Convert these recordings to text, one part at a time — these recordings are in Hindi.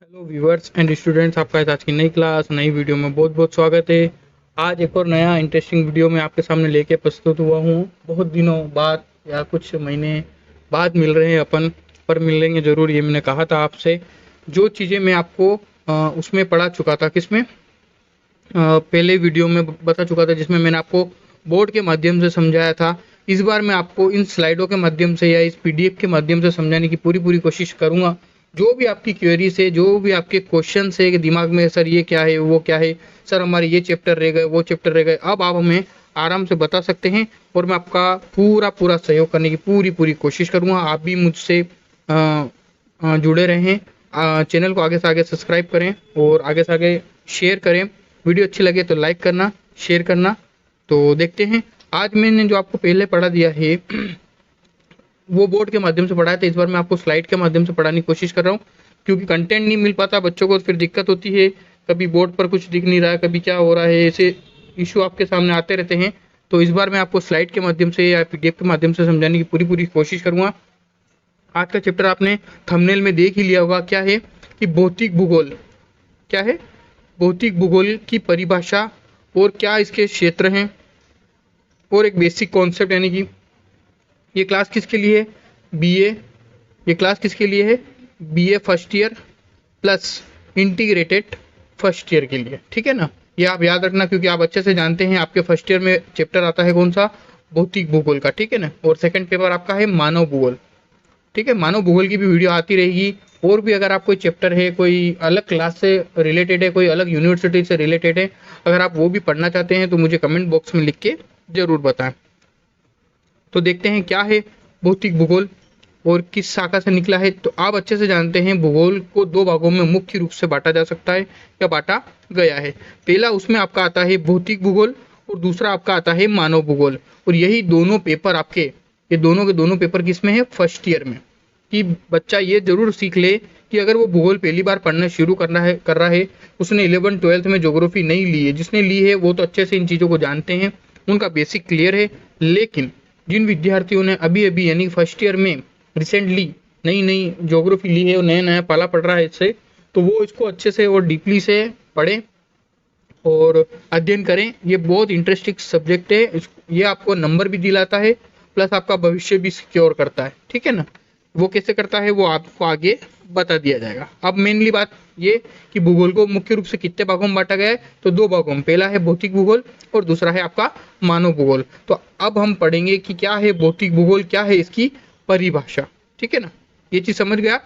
हेलो व्यूअर्स एंड स्टूडेंट्स, आपका आज की नई क्लास नई वीडियो में बहुत बहुत स्वागत है। आज एक और नया इंटरेस्टिंग वीडियो में आपके सामने लेके प्रस्तुत हुआ हूँ। बहुत दिनों बाद या कुछ महीने बाद मिल रहे हैं अपन, पर मिलेंगे ज़रूर, ये मैंने कहा था आपसे। जो चीज़ें मैं आपको उसमें पढ़ा चुका था, किसमें पहले वीडियो में बता चुका था, जिसमें मैंने आपको बोर्ड के माध्यम से समझाया था। इस बार मैं आपको इन स्लाइडों के माध्यम से या इस पीडीएफ के माध्यम से समझाने की पूरी पूरी कोशिश करूंगा। जो भी आपकी क्वेरीज है, जो भी आपके क्वेश्चन है कि दिमाग में सर ये क्या है, वो क्या है, सर हमारे ये चैप्टर रह गए, वो चैप्टर रह गए, अब आप हमें आराम से बता सकते हैं और मैं आपका पूरा पूरा सहयोग करने की पूरी पूरी कोशिश करूंगा। आप भी मुझसे जुड़े रहें। चैनल को आगे से आगे सब्सक्राइब करें और आगे से आगे शेयर करें। वीडियो अच्छी लगे तो लाइक करना, शेयर करना। तो देखते हैं, आज मैंने जो आपको पहले पढ़ा दिया है वो बोर्ड के माध्यम से पढ़ाया था। इस बार मैं आपको स्लाइड के माध्यम से पढ़ाने की कोशिश कर रहा हूँ, क्योंकि कंटेंट नहीं मिल पाता बच्चों को, फिर दिक्कत होती है। कभी बोर्ड पर कुछ दिख नहीं रहा है, कभी क्या हो रहा है, ऐसे इशू आपके सामने आते रहते हैं। तो इस बार मैं आपको स्लाइड के माध्यम से या पीडीएफ के माध्यम से समझाने की पूरी पूरी कोशिश करूँगा। आज का चैप्टर आपने थंबनेल में देख ही लिया होगा, क्या है कि भौतिक भूगोल। क्या है? भौतिक भूगोल की परिभाषा और क्या इसके क्षेत्र हैं, और एक बेसिक कॉन्सेप्ट, यानी कि ये क्लास किसके लिए है, बीए। ये क्लास किसके लिए है, BA first year plus integrated first year के लिए। ठीक है ना, ये आप याद रखना, क्योंकि आप अच्छे से जानते हैं आपके फर्स्ट ईयर में चैप्टर आता है कौन सा, भौतिक भूगोल का। ठीक है ना, और सेकंड पेपर आपका है मानव भूगोल। ठीक है, मानव भूगोल की भी वीडियो आती रहेगी। और भी अगर आप कोई चैप्टर है, कोई अलग क्लास से रिलेटेड है, कोई अलग यूनिवर्सिटी से रिलेटेड है, अगर आप वो भी पढ़ना चाहते हैं तो मुझे कमेंट बॉक्स में लिख के ज़रूर बताएं। तो देखते हैं क्या है भौतिक भूगोल और किस शाखा से निकला है। तो आप अच्छे से जानते हैं भूगोल को दो भागों में मुख्य रूप से बांटा जा सकता है या बांटा गया है। पहला उसमें आपका आता है भौतिक भूगोल और दूसरा आपका आता है मानव भूगोल। और यही दोनों पेपर आपके, ये दोनों के दोनों पेपर किसमें है, फर्स्ट ईयर में। कि बच्चा ये जरूर सीख ले कि अगर वो भूगोल पहली बार पढ़ना शुरू कर रहा है, उसने 11th-12th में ज्योग्राफी नहीं ली है, जिसने ली है वो तो अच्छे से इन चीज़ों को जानते हैं, उनका बेसिक क्लियर है। लेकिन जिन विद्यार्थियों ने अभी अभी यानी फर्स्ट ईयर में रिसेंटली नई नई ज्योग्राफी ली है और नया नया पाला पड़ रहा है इससे, तो वो इसको अच्छे से और डीपली से पढ़ें और अध्ययन करें। ये बहुत इंटरेस्टिंग सब्जेक्ट है, ये आपको नंबर भी दिलाता है प्लस आपका भविष्य भी सिक्योर करता है। ठीक है ना, वो कैसे करता है वो आपको आगे बता दिया जाएगा। अब मेनली बात ये कि भूगोल को मुख्य रूप से कितने भागों में बांटा गया है, तो दो भागों में, पहला है भौतिक भूगोल और दूसरा है आपका मानव भूगोल। तो अब हम पढ़ेंगे कि क्या है भौतिक भूगोल, क्या है इसकी परिभाषा। ठीक है ना, ये चीज समझ गया।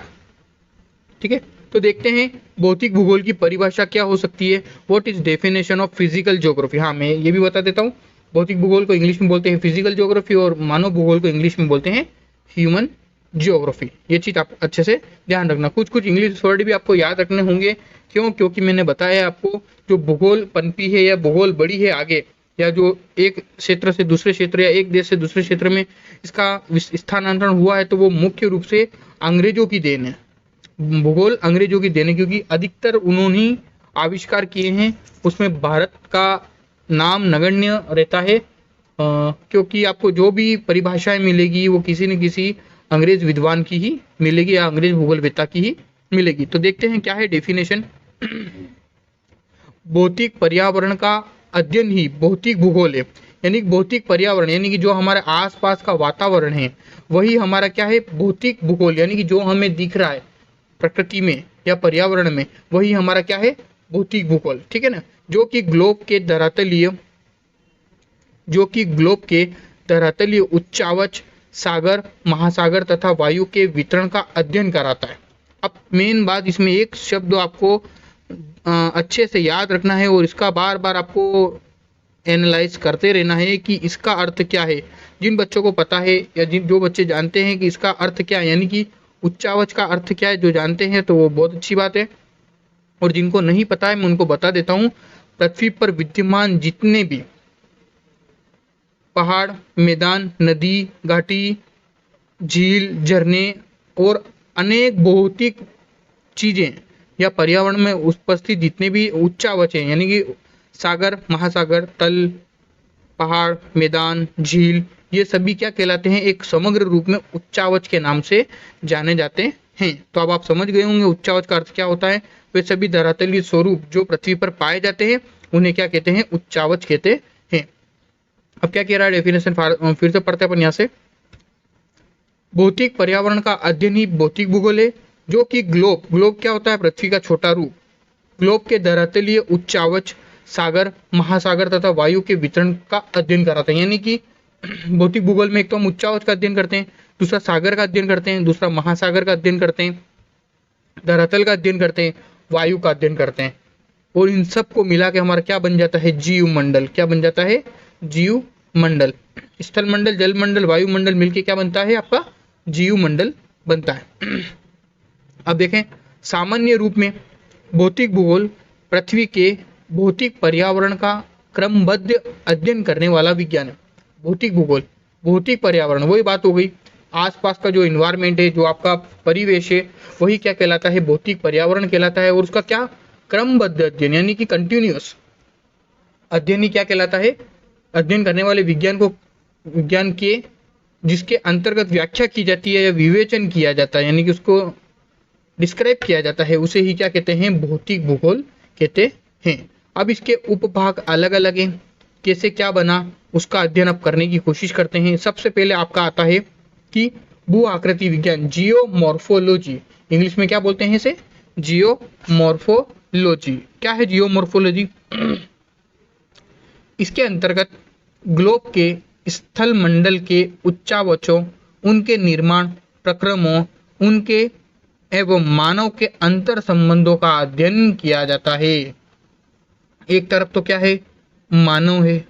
ठीक है, तो देखते हैं भौतिक भूगोल की परिभाषा क्या हो सकती है। What is definition of physical geography. हाँ, मैं ये भी बता देता हूँ, भौतिक भूगोल को इंग्लिश में बोलते हैं फिजिकल ज्योग्राफी और मानव भूगोल को इंग्लिश में बोलते हैं ह्यूमन ज्योग्राफी। ये चीज आप अच्छे से ध्यान रखना। कुछ कुछ इंग्लिश वर्ड भी आपको याद रखने होंगे। क्यों? क्योंकि मैंने बताया आपको, जो भूगोल पनपी है या भूगोल बड़ी है आगे, या जो एक क्षेत्र से दूसरे क्षेत्र या एक देश से दूसरे क्षेत्र में इसका स्थानांतरण हुआ है, तो वो मुख्य रूप से अंग्रेजों की देन है। भूगोल अंग्रेजों की देन है, क्योंकि अधिकतर उन्होंने ही आविष्कार किए हैं। उसमें भारत का नाम नगण्य रहता है, क्योंकि आपको जो भी परिभाषाएं मिलेगी वो किसी न किसी अंग्रेज विद्वान की ही मिलेगी या अंग्रेज भूगोलवेत्ता की ही मिलेगी। तो देखते हैं क्या है डेफिनेशन। भौतिक पर्यावरण का अध्ययन ही भौतिक भूगोल है। यानी भौतिक पर्यावरण, यानी कि जो हमारे आसपास का वातावरण है वही हमारा क्या है, भौतिक भूगोल। यानी कि जो हमें दिख रहा है प्रकृति में या पर्यावरण में, वही हमारा क्या है, भौतिक भूगोल। ठीक है ना, जो कि ग्लोब के धरातलीय उच्चावच, सागर, महासागर तथा वायु के वितरण का अध्ययन कराता है। अब मेन बात इसमें एक शब्द आपको अच्छे से याद रखना है और इसका बार बार आपको एनालाइज करते रहना है कि इसका अर्थ क्या है। जिन बच्चों को पता है या जो बच्चे जानते हैं कि इसका अर्थ क्या है, यानी कि उच्चावच का अर्थ क्या है, जो जानते हैं तो वो बहुत अच्छी बात है। और जिनको नहीं पता है मैं उनको बता देता हूँ। पृथ्वी पर विद्यमान जितने भी पहाड़, मैदान, नदी, घाटी, झील, झरने और अनेक भौतिक चीजें या पर्यावरण में उपस्थित जितने भी उच्चावच हैं, यानी कि सागर, महासागर, तल, पहाड़, मैदान, झील, ये सभी क्या कहलाते हैं, एक समग्र रूप में उच्चावच के नाम से जाने जाते हैं। तो अब आप समझ गए होंगे उच्चावच का अर्थ क्या होता है। वे सभी धरातलीय स्वरूप जो पृथ्वी पर पाए जाते हैं उन्हें क्या कहते हैं, उच्चावच कहते हैं। अब क्या कह रहा है डेफिनेशन, फिर से पढ़ते हैं अपन यहाँ से। भौतिक पर्यावरण का अध्ययन ही भौतिक भूगोल है, जो कि ग्लोब क्या होता है, पृथ्वी का छोटा रूप, ग्लोब के धरातलीय उच्चावच सागर, महासागर तथा वायु के वितरण का अध्ययन कराता है। यानी कि भौतिक भूगोल में एक तो हम उच्चावच का अध्ययन करते हैं, दूसरा सागर का अध्ययन करते हैं, दूसरा महासागर का अध्ययन करते हैं, धरातल का अध्ययन करते हैं, वायु का अध्ययन करते हैं, और इन सब को मिला के हमारा क्या बन जाता है, जीव मंडल। क्या बन जाता है, जीव मंडल। स्थल मंडल, जल मंडल, वायु मंडल मिलके क्या बनता है, आपका जीव मंडल बनता है। अब देखें, सामान्य रूप में भौतिक भूगोल पृथ्वी के भौतिक पर्यावरण का क्रमबद्ध अध्ययन करने वाला विज्ञान है। भौतिक भूगोल, भौतिक पर्यावरण, वही बात हो गई, आसपास का जो इन्वायरमेंट है, जो आपका परिवेश है, वही क्या कहलाता है, भौतिक पर्यावरण कहलाता है। और उसका क्या, क्रमबद्ध अध्ययन यानी कि कंटिन्यूअस अध्ययन ही क्या कहलाता है, अध्ययन करने वाले विज्ञान के जिसके अंतर्गत व्याख्या की जाती है या विवेचन किया जाता है, यानी कि उसको डिस्क्राइब किया जाता है, उसे ही क्या कहते हैं, भौतिक भूगोल कहते हैं। अब इसके उपभाग अलग अलग हैं, कैसे क्या बना उसका अध्ययन अब करने की कोशिश करते हैं। सबसे पहले आपका आता है कि भू आकृति विज्ञान, जियोमॉर्फोलॉजी, इंग्लिश में क्या बोलते हैं इसे, जियोमॉर्फोलॉजी। क्या है जियोमॉर्फोलॉजी? इसके अंतर्गत ग्लोब के स्थल मंडल के उच्चावचों, उनके निर्माण प्रक्रमों, उनके एवं मानव के अंतर संबंधों का अध्ययन किया जाता है। एक तरफ तो क्या है, मानव है,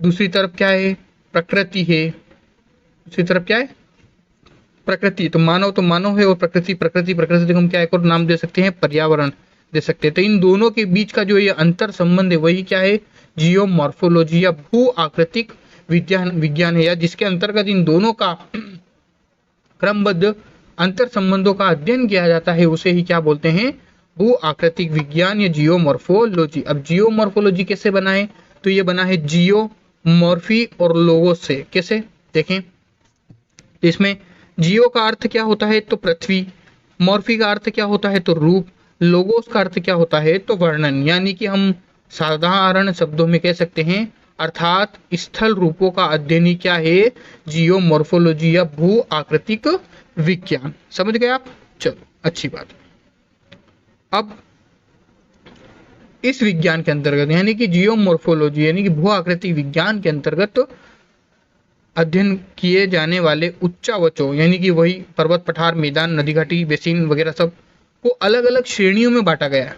दूसरी तरफ क्या है, प्रकृति है, दूसरी तरफ क्या है, प्रकृति। तो मानव है, और प्रकृति को हम क्या एक और नाम दे सकते हैं, पर्यावरण दे सकते हैं। तो इन दोनों के बीच का जो ये अंतर संबंध है वही क्या है, जियोमॉर्फोलॉजी या भू आकृतिक विज्ञान है, या जिसके अंतर्गत इन दोनों का क्रमबद्ध अंतर संबंधों का अध्ययन किया जाता है, उसे ही क्या बोलते हैं, भू आकृतिक विज्ञान या जियोमॉर्फोलॉजी। अब जियोमॉर्फोलॉजी कैसे बना है, तो ये बना है जियोमॉर्फी और लोगोस से। कैसे, देखें, इसमें जियो का अर्थ क्या होता है, तो पृथ्वी, मॉर्फी का अर्थ क्या होता है, तो रूप, लोगोस का अर्थ क्या होता है, तो वर्णन। यानी कि हम साधारण शब्दों में कह सकते हैं, अर्थात स्थल रूपों का अध्ययन ही क्या है, जियोमॉर्फोलॉजी या भू आकृतिक विज्ञान। समझ गए आप? चलो, अच्छी बात। अब इस विज्ञान के अंतर्गत यानी कि जियोमॉर्फोलॉजी यानी कि भू आकृतिक विज्ञान के अंतर्गत अध्ययन किए जाने वाले उच्चावचों, यानी कि वही पर्वत, पठार, मैदान, नदी, घाटी, बेसिन वगैरह सब को अलग अलग श्रेणियों में बांटा गया है।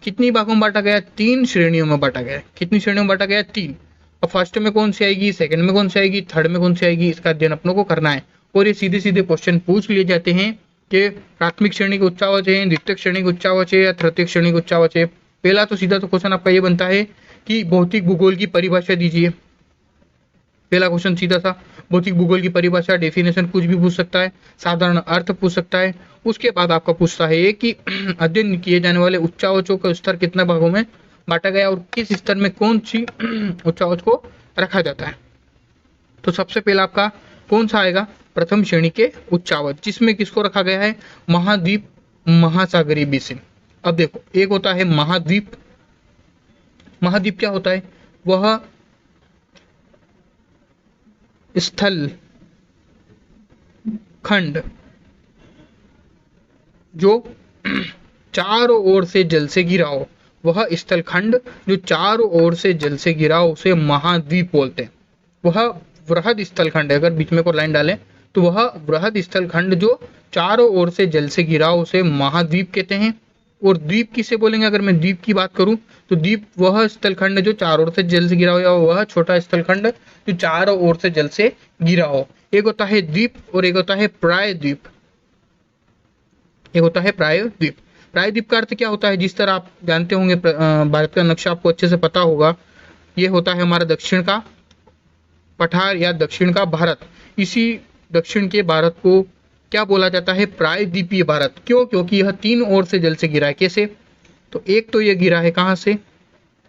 कितनी भागों में बांटा गया है, 3 श्रेणियों में बांटा गया है। कितनी श्रेणियों में बांटा गया है, 3। और फर्स्ट में कौन सी आएगी, सेकंड में कौन सी आएगी, थर्ड में कौन सी आएगी, इसका अध्ययन अपनों को करना है। और ये सीधे सीधे क्वेश्चन पूछ लिए जाते हैं कि प्राथमिक श्रेणी के उच्चावच है, द्वितीय श्रेणी के उच्चावच है या तृतीय श्रेणी के उच्चावच है। पहला तो सीधा तो क्वेश्चन आपका ये बनता है कि भौतिक भूगोल की परिभाषा दीजिए। पहला क्वेश्चन सीधा सा, भौतिक भूगोल की परिभाषा, डेफिनेशन कुछ भी पूछ सकता है, साधारण अर्थ पूछ सकता है। उसके बाद आपका पूछता है कि अध्ययन किए जाने वाले उच्चावचों का स्तर कितने भागों में बांटा गया और किस स्तर में कौन सी उच्चावच को रखा जाता है। तो सबसे पहला आपका कौन सा आएगा, प्रथम श्रेणी के उच्चावच, जिसमें किसको रखा गया है, महाद्वीप, महासागरीय बेसिन। अब देखो, एक होता है महाद्वीप। महाद्वीप क्या होता है, वह स्थल खंड जो चारों ओर से जल से घिरा हो, वह स्थल खंड जो चारों ओर से जल से घिरा हो उसे महाद्वीप बोलते हैं। वह वृहद स्थल खंड है, अगर बीच में को लाइन डालें तो वह वृहद स्थल खंड जो चारों ओर से जल से घिरा हो उसे महाद्वीप कहते हैं। और द्वीप किसे बोलेंगे, अगर मैं द्वीप की बात करूं तो द्वीप वह स्थल खंड जो चारों ओर से जल से घिरा हो, या वह छोटा स्थल खंड जो चारों ओर से जल से घिरा हो। एक होता है द्वीप और एक होता है प्रायद्वीप। एक होता है प्रायद्वीप। प्रायद्वीप का अर्थ क्या होता है, जिस तरह आप जानते होंगे, भारत का नक्शा आपको अच्छे से पता होगा, ये होता है हमारा दक्षिण का पठार या दक्षिण का भारत। इसी दक्षिण के भारत को क्या बोला जाता है, प्रायद्वीपीय भारत। क्यों, क्योंकि यह 3 ओर से जल से घिरा है। कैसे, तो एक तो ये घिरा है कहाँ से,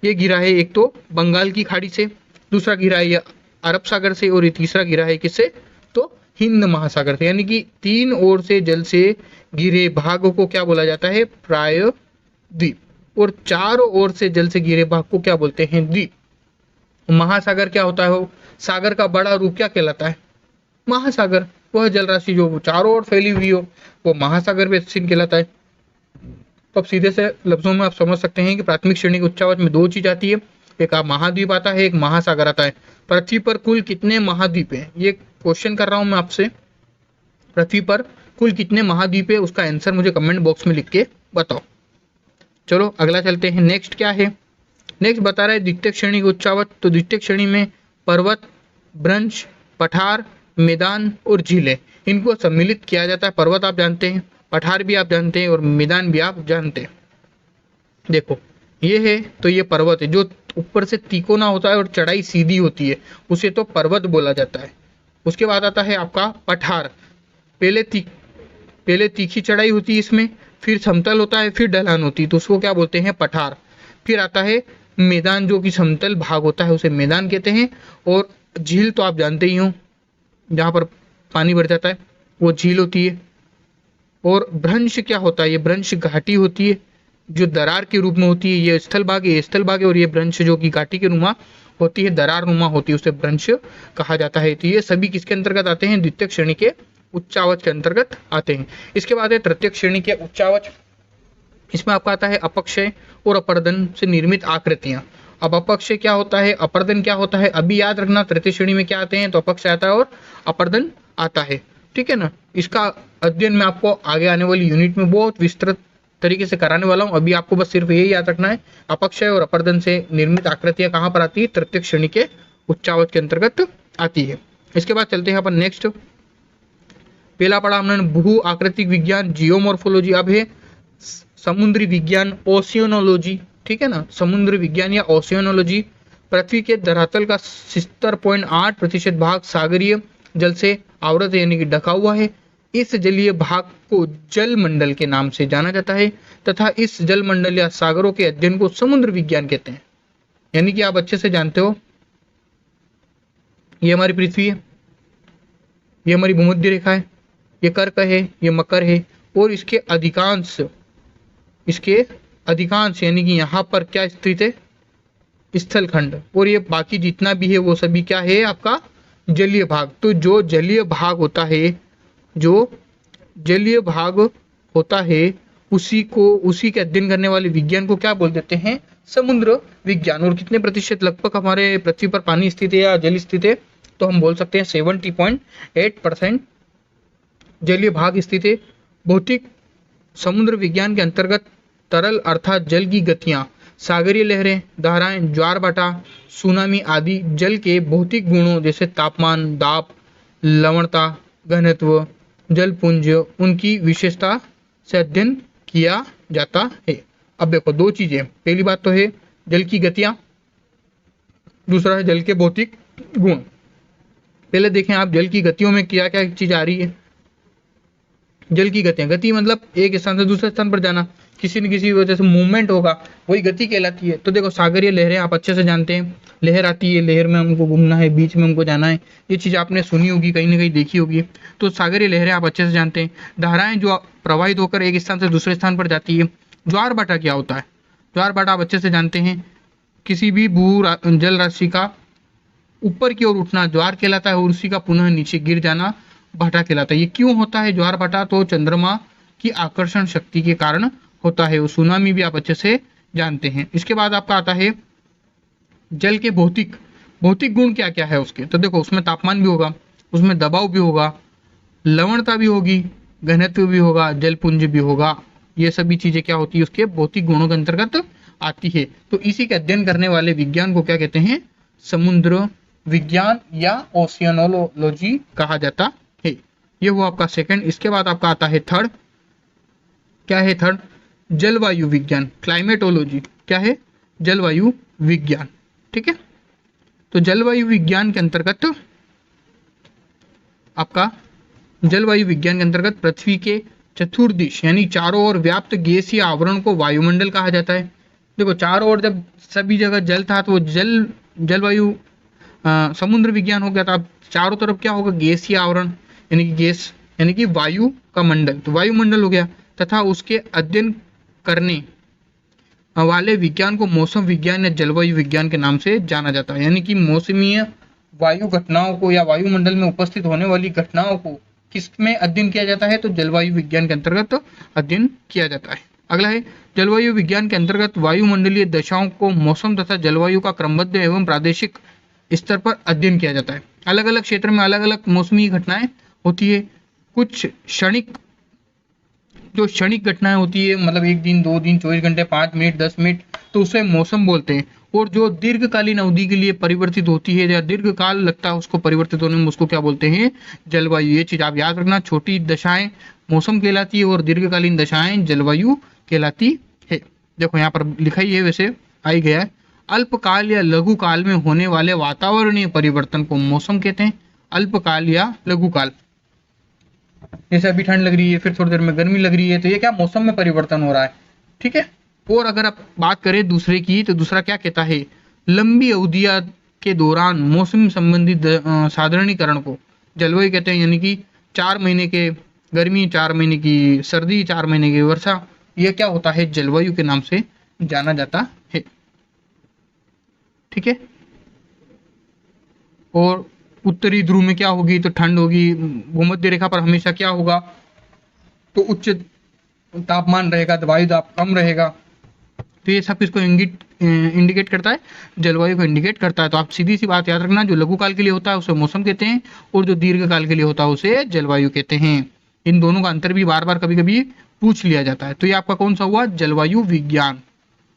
ये घिरा है एक तो बंगाल की खाड़ी से, दूसरा घिरा है ये अरब सागर से, और ये तीसरा घिरा है किससे, तो हिंद महासागर से, यानी कि 3 ओर से जल से घिरे भाग को क्या बोला जाता है? प्रायद्वीप। और 4 ओर से जल से घिरे भाग को क्या बोलते हैं? द्वीप। महासागर क्या होता है? वो सागर का बड़ा रूप क्या कहलाता है? महासागर। वह जल राशि जो चारों ओर फैली हुई हो वो महासागर में स्थित कहलाता है। तो अब सीधे से लफ्जों में आप समझ सकते हैं कि प्राथमिक श्रेणी के उच्चावच में 2 चीज आती है, एक महाद्वीप आता है, एक महासागर आता है। पृथ्वी पर कुल कितने महाद्वीप हैं? ये क्वेश्चन कर रहा हूं मैं आपसे, पृथ्वी पर कुल कितने महाद्वीप है? उसका आंसर मुझे कमेंट बॉक्स में लिख के बताओ। चलो अगला चलते हैं। नेक्स्ट क्या है? नेक्स्ट बता रहा है द्वितीय श्रेणी के उच्चावच। तो द्वितीय श्रेणी में पर्वत, भ्रंश, पठार, मैदान और झीलें, इनको सम्मिलित किया जाता है। पर्वत आप जानते हैं, पठार भी आप जानते हैं और मैदान भी आप जानते हैं। देखो ये है, तो ये पर्वत है जो ऊपर से तिकोना होता है और चढ़ाई सीधी होती है, उसे तो पर्वत बोला जाता है। उसके बाद आता है आपका पठार। पहले तीखी चढ़ाई होती है इसमें, फिर समतल होता है, फिर ढलान होती है, तो उसको क्या बोलते हैं? पठार। फिर आता है मैदान, जो कि समतल भाग होता है, उसे मैदान कहते हैं। और झील तो आप जानते ही हो, जहाँ पर पानी भर जाता है वो झील होती है। और भ्रंश क्या होता है? ये भ्रंश घाटी होती है जो दरार के रूप में होती है। ये स्थल भाग है, ये स्थल भाग है, और ये भ्रंश जो कि घाटी के नुमा होती है, दरार नुमा होती है, उसे भ्रंश कहा जाता है। तो ये सभी किसके अंतर्गत आते हैं? द्वितीय श्रेणी के उच्चावच के अंतर्गत आते हैं। इसके बाद है तृतीय श्रेणी के उच्चावच। इसमें आपका आता है अपक्षय और अपर्दन से निर्मित आकृतियां। अब अपक्षय क्या होता है, अपर्दन क्या होता है, अभी याद रखना। तृतीय श्रेणी में क्या आते हैं? तो अपक्षय आता है और अपर्दन आता है, ठीक है ना। इसका अध्ययन मैं आपको आगे आने वाली यूनिट में बहुत विस्तृत तरीके से कराने वाला हूं। अभी आपको बस सिर्फ यही याद रखना है, अपक्षय और अपर्दन से निर्मित आकृतियां कहां पर आती है? तृतीय श्रेणी के उच्चावच के अंतर्गत आती है। इसके बाद चलते हैं अपन नेक्स्ट। पहला पढ़ा हमने भू आकृतिक विज्ञान, जियोमॉर्फोलॉजी। अब है समुद्री विज्ञान, ओशियनोलॉजी, ठीक है ना। समुद्र विज्ञान या ओशियनोलॉजी। पृथ्वी के धरातल का 70.8% भाग सागरीय जल से आवृत यानी कि ढका हुआ है। इस जलीय भाग को जल मंडल के नाम से जाना जाता है तथा इस जल मंडल या सागरों के अध्ययन को समुद्र विज्ञान कहते हैं। यानी कि आप अच्छे से जानते हो, ये हमारी पृथ्वी है, ये हमारी भूमध्य रेखा है, ये कर्क है, ये मकर है, और इसके अधिकांश यानी कि यहाँ पर क्या स्थित है? स्थल खंड। और ये बाकी जितना भी है वो सभी क्या है? आपका जलीय भाग। तो जो जलीय भाग होता है, उसी के अध्ययन करने वाले विज्ञान को क्या बोल देते हैं? समुद्र विज्ञान। और कितने प्रतिशत लगभग हमारे पृथ्वी पर पानी स्थित है या जल स्थित है? तो हम बोल सकते हैं 70.8% जलीय भाग स्थित है। भौतिक समुद्र विज्ञान के अंतर्गत तरल अर्थात जल की गतियां, सागरीय लहरें, धाराएं, ज्वार भाटा, सुनामी आदि जल के भौतिक गुणों जैसे तापमान, दाब, लवणता, घनत्व, जलपुंज, उनकी विशेषता से अध्ययन किया जाता है। अब देखो 2 चीजें, पहली बात तो है जल की गतियां, दूसरा है जल के भौतिक गुण। पहले देखें आप जल की गतियों में क्या क्या चीज आ रही है। जल की गतियां, गति मतलब एक स्थान से दूसरे स्थान पर जाना, किसी न किसी वजह से मूवमेंट होगा, वही गति कहलाती है। तो देखो सागरीय लहरें आप अच्छे से जानते हैं, लहर आती है, लहर में हमको घूमना है, बीच में हमको जाना है, ये चीज आपने सुनी होगी, कहीं ना कहीं देखी होगी। तो सागरीय लहरें आप अच्छे से जानते हैं। धाराएं जो प्रवाहित होकर एक स्थान से दूसरे स्थान पर जाती है। ज्वार भाटा क्या होता है? ज्वार भाटा आप अच्छे से जानते हैं, किसी भी भू जल राशि का ऊपर की ओर उठना ज्वार कहलाता है और उसी का पुनः नीचे गिर जाना भाटा कहलाता है। ये क्यों होता है ज्वार भाटा? तो चंद्रमा की आकर्षण शक्ति के कारण होता है। सुनामी भी आप अच्छे से जानते हैं। इसके बाद आपका आता है जल के भौतिक गुण क्या क्या है उसके। तो देखो उसमें तापमान भी होगा, उसमें दबाव भी होगा, लवणता भी होगी, घनत्व भी होगा, जलपुंज भी होगा। ये सभी चीजें क्या होती है? उसके भौतिक गुणों के अंतर्गत आती है। तो इसी के अध्ययन करने वाले विज्ञान को क्या कहते हैं? समुद्र विज्ञान या ओशियनोलॉजी कहा जाता है। ये हुआ आपका सेकंड। इसके बाद आपका आता है थर्ड। क्या है थर्ड? जलवायु विज्ञान, क्लाइमेटोलॉजी। क्या है? जलवायु विज्ञान, ठीक है। तो जलवायु विज्ञान के अंतर्गत आपका पृथ्वी के चतुर्दिश यानी चारों ओर व्याप्त गैसीय आवरण को वायुमंडल कहा जाता है। देखो चारों ओर जब सभी जगह जल था तो वो जलवायु समुद्र विज्ञान हो गया था। अब चारों तरफ क्या होगा? गैसीय आवरण यानी कि गैस यानी कि वायु का मंडल, तो वायुमंडल हो गया, तथा उसके अध्ययन करने वाले विज्ञान को मौसम विज्ञान या जलवायु विज्ञान के नाम से जाना जाता है। यानी कि मौसमीय वायु घटनाओं को या वायुमंडल में उपस्थित होने वाली घटनाओं को किसमें अध्ययन किया जाता है, तो जलवायु विज्ञान के अंतर्गत अध्ययन किया जाता है। अगला है जलवायु विज्ञान के अंतर्गत वायुमंडलीय दशाओं को मौसम तथा जलवायु का क्रमबद्ध एवं प्रादेशिक स्तर पर अध्ययन किया जाता है। अलग अलग क्षेत्र में अलग अलग मौसमी घटनाएं होती है। कुछ क्षणिक घटनाएं होती है, मतलब 1 दिन 2 दिन 24 घंटे 5 मिनट 10 मिनट, तो उसे मौसम बोलते हैं। और जो दीर्घकालीन अवधि के लिए परिवर्तित होती है या दीर्घ काल लगता है उसको परिवर्तित होने में, उसको क्या बोलते हैं, जलवायु। ये चीज आप याद रखना, छोटी दशाएं मौसम कहलाती है और दीर्घकालीन दशाएं जलवायु कहलाती है। देखो यहाँ पर लिखा ही है, वैसे आ ही गया है। अल्पकाल या लघु काल में होने वाले वातावरणीय परिवर्तन को मौसम कहते हैं। अल्पकाल या लघु काल, जैसे अभी ठंड लग रही है, फिर थोड़ी देर में गर्मी लग रही है, तो ये क्या मौसम में परिवर्तन हो रहा है, ठीक है। और अगर आप बात करें दूसरे की, तो दूसरा क्या कहता है, लंबी अवधिया के दौरान मौसम संबंधित साधारणीकरण को जलवायु कहते हैं। यानी कि 4 महीने के गर्मी, 4 महीने की सर्दी, 4 महीने की वर्षा, यह क्या होता है, जलवायु के नाम से जाना जाता है, ठीक है। और उत्तरी ध्रुव में क्या होगी, तो ठंड होगी। भूमध्य रेखा पर हमेशा क्या होगा, तो उच्च तापमान रहेगा, वायु दाब कम रहेगा। तो ये सब किसको इंडिकेट करता है, जलवायु को इंडिकेट करता है। तो आप सीधी सी बात याद रखना, जो लघु काल के लिए होता है उसे मौसम कहते हैं और जो दीर्घ काल के लिए होता है उसे जलवायु कहते हैं। इन दोनों का अंतर भी बार बार कभी कभी पूछ लिया जाता है। तो ये आपका कौन सा हुआ, जलवायु विज्ञान।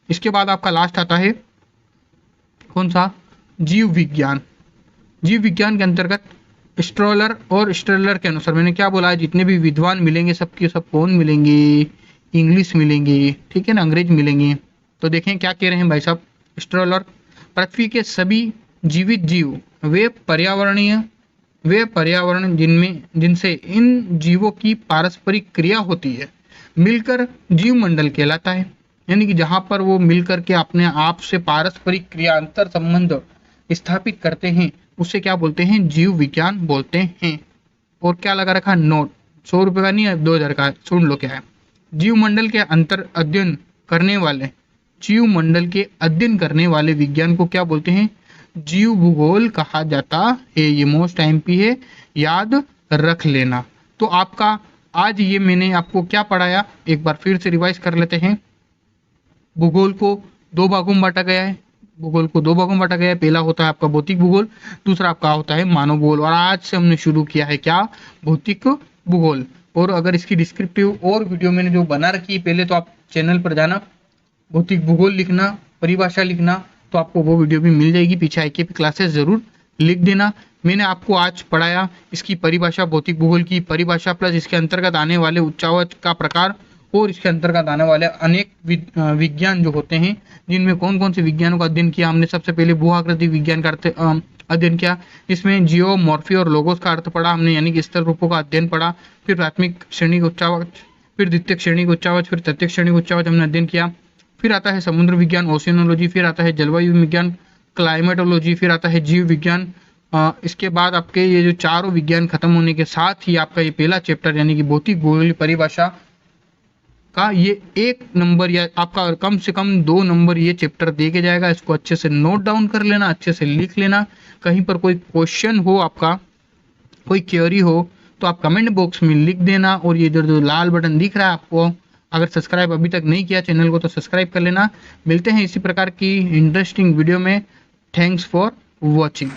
इसके बाद आपका लास्ट आता है कौन सा, जीव विज्ञान। जीव विज्ञान के अंतर्गत स्ट्रॉलर और स्ट्रेलर के अनुसार, मैंने क्या बोला है, जितने भी विद्वान मिलेंगे सबके सब कौन मिलेंगे, इंग्लिश मिलेंगे, ठीक है ना, अंग्रेज मिलेंगे। तो देखें क्या कह रहे हैं भाई साहब, स्ट्रॉलर, पृथ्वी के सभी जीवित जीव वे पर्यावरण जिनसे इन जीवों की पारस्परिक क्रिया होती है मिलकर जीव मंडल कहलाता है। यानी कि जहां पर वो मिलकर के अपने आप से पारस्परिक क्रिया, अंतर संबंध स्थापित करते हैं, उसे क्या बोलते हैं, जीव विज्ञान बोलते हैं। और क्या लगा रखा, नोट, 100 रुपए का नहीं है, 2000 का है, सुन लो क्या है। जीव मंडल के अध्ययन करने वाले विज्ञान को क्या बोलते हैं, जीव भूगोल कहा जाता है। ये मोस्ट एमपी है, याद रख लेना। तो आपका आज ये मैंने आपको क्या पढ़ाया, एक बार फिर से रिवाइज कर लेते हैं। भूगोल को 2 भागों में बांटा गया है। पहला होता है आपका भौतिक भूगोल, दूसरा आपका होता है मानव भूगोल। और आज से हमने शुरू किया है क्या, भौतिक भूगोल। और अगर इसकी डिस्क्रिप्टिव और वीडियो मैंने जो बना रखी है, पहले तो आप चैनल पर जाना, भौतिक भूगोल लिखना, परिभाषा लिखना, तो आपको वो वीडियो भी मिल जाएगी। पीछे आईकेपी क्लासेस जरूर लिख देना। मैंने आपको आज पढ़ाया इसकी परिभाषा, भौतिक भूगोल की परिभाषा, प्लस इसके अंतर्गत आने वाले उच्चावच का प्रकार और इसके अंतर्गत आने वाले अनेक विज्ञान जो होते हैं, जिनमें कौन कौन से विज्ञानों का अध्ययन किया हमने। सबसे पहले भूआकृति विज्ञान का अध्ययन किया, इसमें जियोमॉर्फी और लोगोस का अर्थ पढ़ा हमने, यानी कि स्थल रूपों का अध्ययन पढ़ा। फिर प्राथमिक श्रेणी का उच्चावच, फिर द्वितीय श्रेणी का उच्चावच, फिर तृतीय श्रेणी का उच्चावच हमने अध्ययन किया। फिर आता है समुद्र विज्ञान, ओशियनोलॉजी, फिर आता है जलवायु विज्ञान, क्लाइमेटोलॉजी, फिर आता है जीव विज्ञान। इसके बाद आपके ये जो चारों विज्ञान खत्म होने के साथ ही आपका ये पहला चैप्टर यानी कि भौतिक भूगोल परिभाषा का ये 1 नंबर या आपका कम से कम 2 नंबर ये चैप्टर दे के जाएगा। इसको अच्छे से नोट डाउन कर लेना, अच्छे से लिख लेना। कहीं पर कोई क्वेश्चन हो, आपका कोई क्वेरी हो, तो आप कमेंट बॉक्स में लिख देना। और ये जो लाल बटन दिख रहा है आपको, अगर सब्सक्राइब अभी तक नहीं किया चैनल को तो सब्सक्राइब कर लेना। मिलते हैं इसी प्रकार की इंटरेस्टिंग वीडियो में। Thanks for watching.